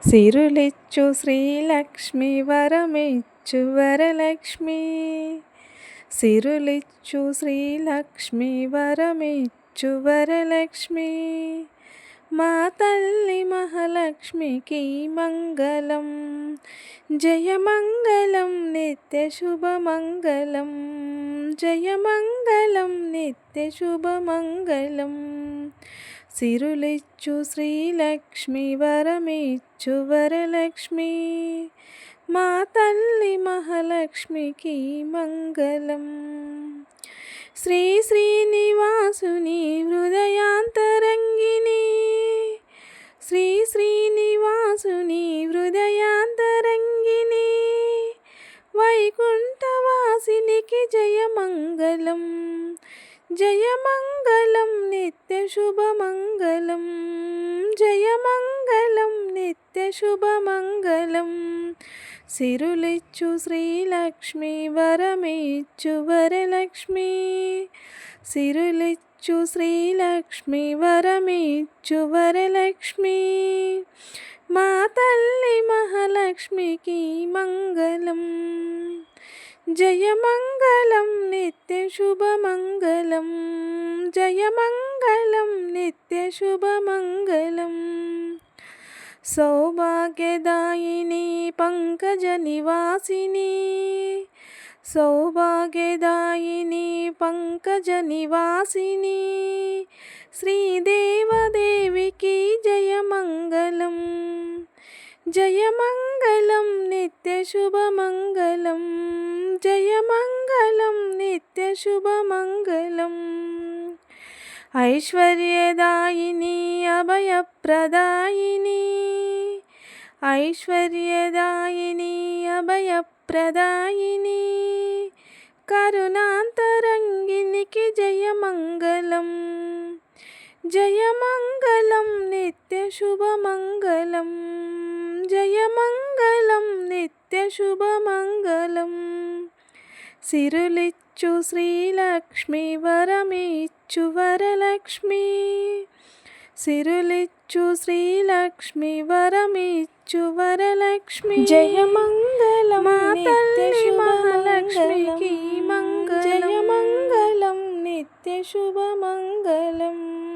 సిరులిచ్చు శ్రీలక్ష్మి వరమిచ్చు వరలక్ష్మి. సిరులిచ్చు శ్రీలక్ష్మి వరమిచ్చు వరలక్ష్మి. మా తల్లి మహాలక్ష్మికి మంగళం. జయమంగళం నిత్య శుభమంగళం. జయమంగళం నిత్య శుభమంగళం. సిరులిచ్చు శ్రీలక్ష్మి వరమిచ్చు వరలక్ష్మి. మా తల్లి మహాలక్ష్మికి మంగళం. శ్రీ శ్రీనివాసుని హృదయాంతరంగిణి. శ్రీ శ్రీనివాసుని హృదయాంతరంగిణి. వైకుంఠవాసినికి జయమంగళం. జయమంగళం నిత్య శుభమంగళం. జయమంగళం నిత్య శుభమంగళం. సిరులిచ్చు శ్రీలక్ష్మి వరమిచ్చు వరలక్ష్మి. సిరులిచ్చు శ్రీలక్ష్మి వరమిచ్చు వరలక్ష్మి. మా తల్లి మహాలక్ష్మికి మంగళం. జయమంగళం నిత్య శుభమంగళం. జయమంగళం నిత్య శుభమంగళం. సౌభాగ్యదాయిని పంకజ నివాసిని. సౌభాగ్యదాయిని పంకజ నివాసిని. శ్రీదేవదేవికి జయమంగళం. జయమంగళం నిత్య శుభమంగళం. జయమంగళం నిత్య శుభమంగళం. ఐశ్వర్యదాయిని అభయప్రదాయిని. ఐశ్వర్యదాయిని అభయప్రదాయిని. కరుణాంతరంగినికి జయమంగళం. జయమంగళం నిత్య శుభమంగళం. జయమంగళం నిత్య శుభమంగళం. సిరులిచ్చు శ్రీలక్ష్మి వరమిచ్చు వరలక్ష్మి. సిరులిచ్చు శ్రీలక్ష్మి వరమిచ్చు వరలక్ష్మి. జయమంగళం మా తల్లి మహాలక్ష్మికి మంగళం. జయమంగళం నిత్య శుభమంగళం.